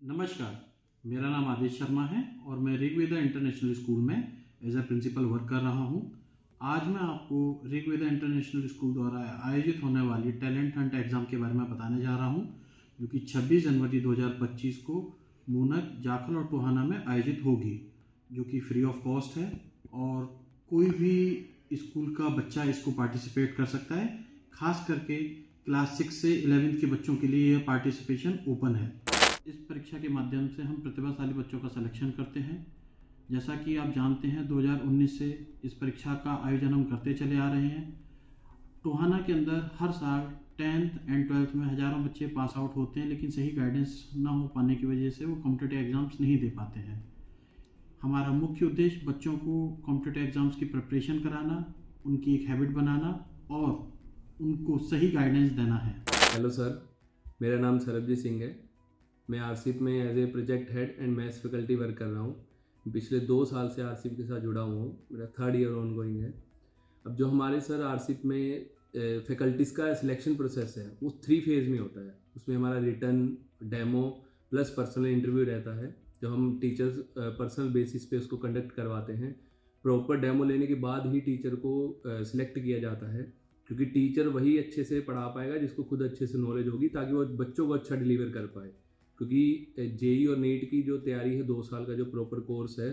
नमस्कार, मेरा नाम आदेश शर्मा है और मैं ऋग्वेदा इंटरनेशनल स्कूल में एज ए प्रिंसिपल वर्क कर रहा हूँ। आज मैं आपको ऋग्वेदा इंटरनेशनल स्कूल द्वारा आयोजित होने वाली टैलेंट हंट एग्ज़ाम के बारे में बताने जा रहा हूँ, जो कि 26 जनवरी 2025 को मूनक, जाखल और टोहाना में आयोजित होगी, जो कि फ्री ऑफ कॉस्ट है और कोई भी स्कूल का बच्चा इसको पार्टिसिपेट कर सकता है। खास करके क्लास 6 से 11th के बच्चों के लिए यह पार्टिसिपेशन ओपन है। इस परीक्षा के माध्यम से हम प्रतिभाशाली बच्चों का सिलेक्शन करते हैं। जैसा कि आप जानते हैं, 2019 से इस परीक्षा का आयोजन हम करते चले आ रहे हैं। टोहाना के अंदर हर साल 10th एंड 12th में हज़ारों बच्चे पास आउट होते हैं, लेकिन सही गाइडेंस ना हो पाने की वजह से वो कॉम्पिटिटिव एग्ज़ाम्स नहीं दे पाते हैं। हमारा मुख्य उद्देश्य बच्चों को कॉम्पिटिटिव एग्ज़ाम्स की प्रिपरेशन कराना, उनकी एक हैबिट बनाना और उनको सही गाइडेंस देना है। हेलो सर, मेरा नाम सरबजीत सिंह है। मैं आरसीप में as a project head and maths faculty work कर रहा हूँ। पिछले 2 साल से आरसीप के साथ जुड़ा हुआ हूँ। मेरा 3rd ईयर ऑन गोइंग है। अब जो हमारे सर आरसीप में फैकल्टीज़ का सिलेक्शन प्रोसेस है वो 3 फेज़ में होता है। उसमें हमारा return, demo plus personal interview रहता है, जो हम टीचर्स पर्सनल बेसिस पे उसको कंडक्ट करवाते हैं। प्रॉपर डेमो लेने के बाद ही टीचर को सिलेक्ट किया जाता है, क्योंकि टीचर वही अच्छे से पढ़ा पाएगा जिसको खुद अच्छे से नॉलेज होगी, ताकि वो बच्चों को अच्छा डिलीवर कर पाए। क्योंकि जेई और नीट की जो तैयारी है, 2 साल का जो प्रॉपर कोर्स है,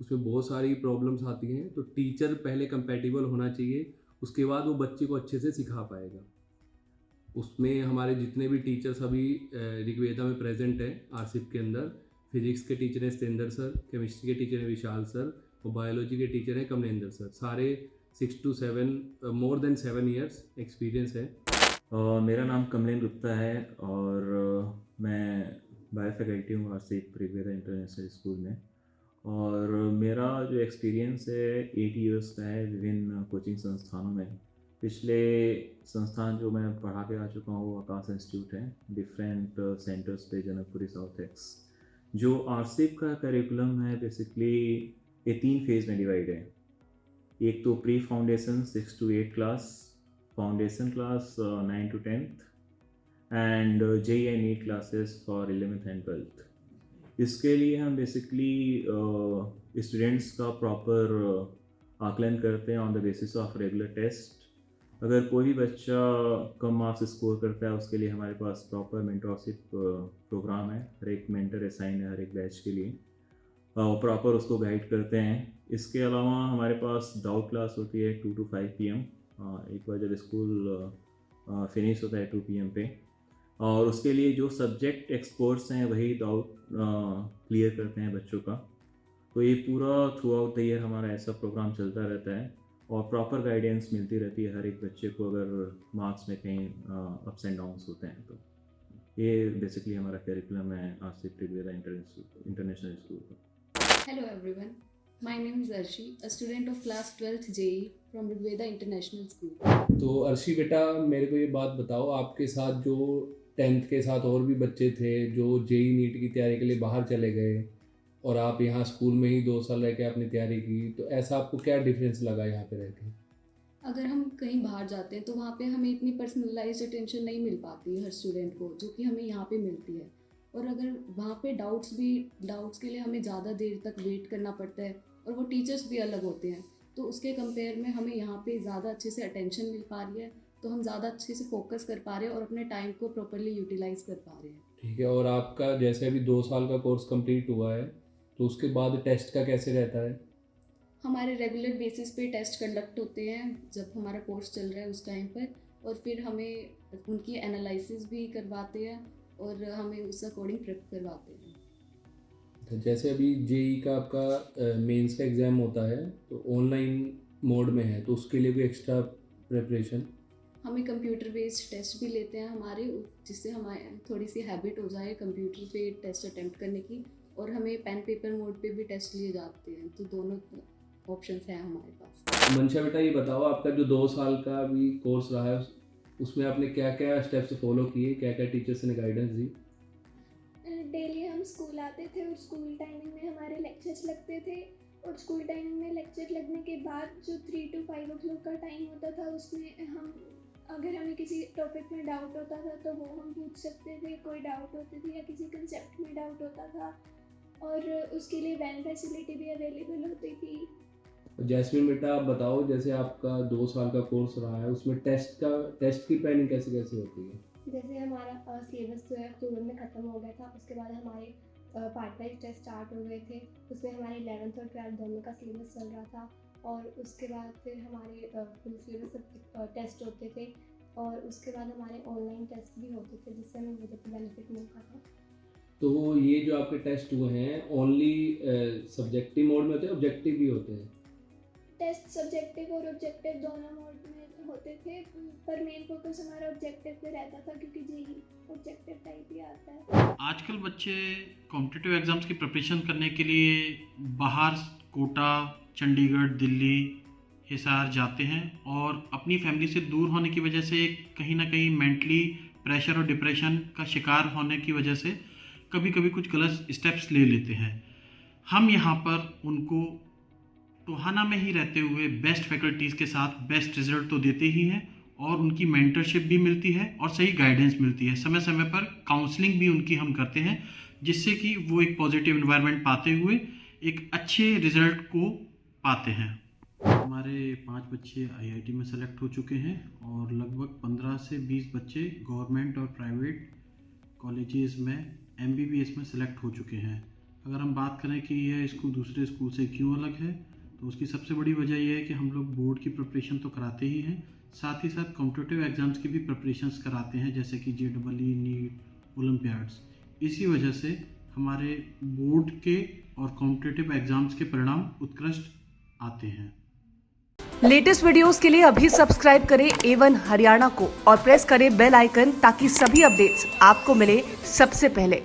उसमें बहुत सारी प्रॉब्लम्स आती हैं। तो टीचर पहले कंपैटिबल होना चाहिए, उसके बाद वो बच्चे को अच्छे से सिखा पाएगा। उसमें हमारे जितने भी टीचर्स अभी ऋग्वेदा में प्रेजेंट हैं आरसीप के अंदर, फिजिक्स के टीचर हैं सतेंद्र सर, केमिस्ट्री के टीचर हैं विशाल सर और बायोलॉजी के टीचर हैं कमलेंद्र सर। सारे 6 to 7 more than 7 years experience है। मेरा नाम कमलेंद्र गुप्ता है और मैं बायो फैकल्टी हूँ आरसीप ऋग्वेदा इंटरनेशनल स्कूल में। और मेरा जो एक्सपीरियंस है 8 ईयर्स का है विभिन्न कोचिंग संस्थानों में। पिछले संस्थान जो मैं पढ़ा के आ चुका हूँ वो आकाश इंस्टीट्यूट है, डिफरेंट सेंटर्स पे, जनकपुरी, साउथ एक्स। जो आरसीप का करिकुलम है बेसिकली ये 3 फेज़ में डिवाइड है। एक तो pre foundation 6 to 8 class, foundation class 9 to 10th and JEE and NEET classes for 11th and 12th। इसके लिए हम बेसिकली स्टूडेंट्स का प्रॉपर आकलन करते हैं on the basis of regular test. अगर कोई भी बच्चा कम मार्क्स स्कोर करता है उसके लिए हमारे पास प्रॉपर मेंटरशिप प्रोग्राम है। हर एक मेंटर असाइन है हर एक बैच के लिए, प्रॉपर उसको गाइड करते हैं। इसके अलावा हमारे पास डाउट क्लास होती है 2 to 5 PM। एक बार जब स्कूल फिनिश होता है 2 PM पे, और उसके लिए जो सब्जेक्ट एक्सपर्ट्स हैं वही डाउट क्लियर करते हैं बच्चों का। तो ये पूरा थ्रू आउट द ईयर हमारा ऐसा प्रोग्राम चलता रहता है और प्रॉपर गाइडेंस मिलती रहती है हर एक बच्चे को अगर मार्क्स में कहीं अप्स एंड डाउन्स होते हैं। तो ये बेसिकली हमारा करिकुलम है आरसीप ऋग्वेदा इंटरनेशनल स्कूल का। Hello everyone, my name is Arshi, a student of class 12th JEE from Rigveda International School. तो अर्शी बेटा, मेरे को ये बात बताओ, आपके साथ जो 10th के साथ और भी बच्चे थे जो जेई नीट की तैयारी के लिए बाहर चले गए और आप यहाँ स्कूल में ही 2 साल रह के आपने तैयारी की, तो ऐसा आपको क्या डिफरेंस लगा यहाँ पे रह के? अगर हम कहीं बाहर जाते हैं तो वहाँ पे हमें इतनी पर्सनलाइज्ड अटेंशन नहीं मिल पाती हर स्टूडेंट को, जो कि हमें यहाँ पे मिलती है। और अगर वहाँ पे डाउट्स के लिए हमें ज़्यादा देर तक वेट करना पड़ता है और वो टीचर्स भी अलग होते हैं, तो उसके कंपेयर में हमें यहाँ पे ज़्यादा अच्छे से अटेंशन मिल पा रही है, तो हम ज़्यादा अच्छे से फोकस कर पा रहे हैं और अपने टाइम को प्रॉपरली यूटिलाइज कर पा रहे हैं। ठीक है। और आपका जैसे अभी 2 साल का कोर्स कंप्लीट हुआ है, तो उसके बाद टेस्ट का कैसे रहता है? हमारे रेगुलर बेसिस पे टेस्ट कंडक्ट होते हैं जब हमारा कोर्स चल रहा है उस टाइम पर, और फिर हमें उनकी एनालिसिस भी करवाते हैं और हमें उस अकॉर्डिंग प्रेप करवाते हैं। तो जैसे अभी जेई का आपका मेंस का एग्ज़ाम होता है तो ऑनलाइन मोड में है, तो उसके लिए भी एक्स्ट्रा प्रिपरेशन? हमें कंप्यूटर बेस्ड टेस्ट भी लेते हैं हमारे, जिससे हमारे थोड़ी सी हैबिट हो जाए कंप्यूटर पे टेस्ट अटेम्प्ट करने की, और हमें पेन पेपर मोड पे भी टेस्ट लिए जाते हैं। तो दोनों ऑप्शंस हैं हमारे पास। मंशा बेटा, ये बताओ, आपका जो 2 साल का भी कोर्स रहा है उसमें आपने क्या क्या स्टेप्स फॉलो किए, क्या क्या टीचर्स ने गाइडेंस दी? डेली हम स्कूल आते थे और स्कूल टाइमिंग में हमारे लेक्चर्स लगते थे, और स्कूल टाइमिंग में लेक्चर लगने के बाद जो 3 to 5 o'clock का टाइम होता था उसमें हम अगर हमें किसी टॉपिक में डाउट होता था तो वो हम पूछ सकते थे, कोई डाउट होती थी या किसी कंसेप्ट में डाउट होता था, और उसके लिए वैन फैसिलिटी भी अवेलेबल होती थी। जैस्मिन बेटा, आप बताओ, जैसे आपका 2 साल का कोर्स रहा है, उसमें टेस्ट की प्लानिंग कैसे कैसे होती है? जैसे हमारा सिलेबस जो है अक्टूबर में ख़त्म हो गया था, उसके बाद हमारे पार्ट वाइज टेस्ट स्टार्ट हो गए थे। उसमें हमारे 11th और 12th दोनों का सिलेबस चल रहा था, और उसके बाद फिर हमारे फुल सिलेबस टेस्ट होते थे, और उसके बाद हमारे ऑनलाइन टेस्ट भी होते थे, जिससे हमें बहुत बेनिफिट मिलता था। तो ये जो आपके टेस्ट हुए हैं ओनली सब्जेक्टिव मोड में होते हैं, ऑब्जेक्टिव भी होते हैं? टेस्ट सब्जेक्टिव और ऑब्जेक्टिव दोनों मोड में होते थे, पर मेन फोकस हमारा ऑब्जेक्टिव पे रहता था, क्योंकि जेईई ऑब्जेक्टिव टाइप ही आता है। आजकल बच्चे कॉम्पिटिटिव एग्ज़ाम्स की प्रिपरेशन करने के लिए बाहर कोटा, चंडीगढ़, दिल्ली, हिसार जाते हैं, और अपनी फैमिली से दूर होने की वजह से कहीं ना कहीं मेंटली प्रेशर और डिप्रेशन का शिकार होने की वजह से कभी कभी कुछ गलत स्टेप्स ले लेते हैं। हम यहाँ पर उनको टोहाना में ही रहते हुए बेस्ट फैकल्टीज़ के साथ बेस्ट रिजल्ट तो देते ही हैं, और उनकी मेंटरशिप भी मिलती है और सही गाइडेंस मिलती है। समय समय पर काउंसलिंग भी उनकी हम करते हैं, जिससे कि वो एक पॉजिटिव एनवायरनमेंट पाते हुए एक अच्छे रिजल्ट को पाते हैं। हमारे 5 बच्चे आईआईटी में सेलेक्ट हो चुके हैं, और लगभग 15 से 20 बच्चे गवर्नमेंट और प्राइवेट कॉलेजेस में एमबीबीएस में सेलेक्ट हो चुके हैं। अगर हम बात करें कि यह स्कूल दूसरे स्कूल से क्यों अलग है, तो उसकी सबसे बड़ी वजह यह है कि हम लोग बोर्ड की प्रिपरेशन तो कराते ही हैं, साथ ही साथ कॉम्पिटिटिव एग्ज़ाम्स की भी प्रिपरेशंस कराते हैं, जैसे कि JEE, नीट, ओलंपियाड्स। इसी वजह से हमारे बोर्ड के और कॉम्पिटिटिव एग्ज़ाम्स के परिणाम उत्कृष्ट आते हैं। लेटेस्ट वीडियोस के लिए अभी सब्सक्राइब करें A1 हरियाणा को और प्रेस करें बेल आइकन, ताकि सभी अपडेट्स आपको मिले सबसे पहले।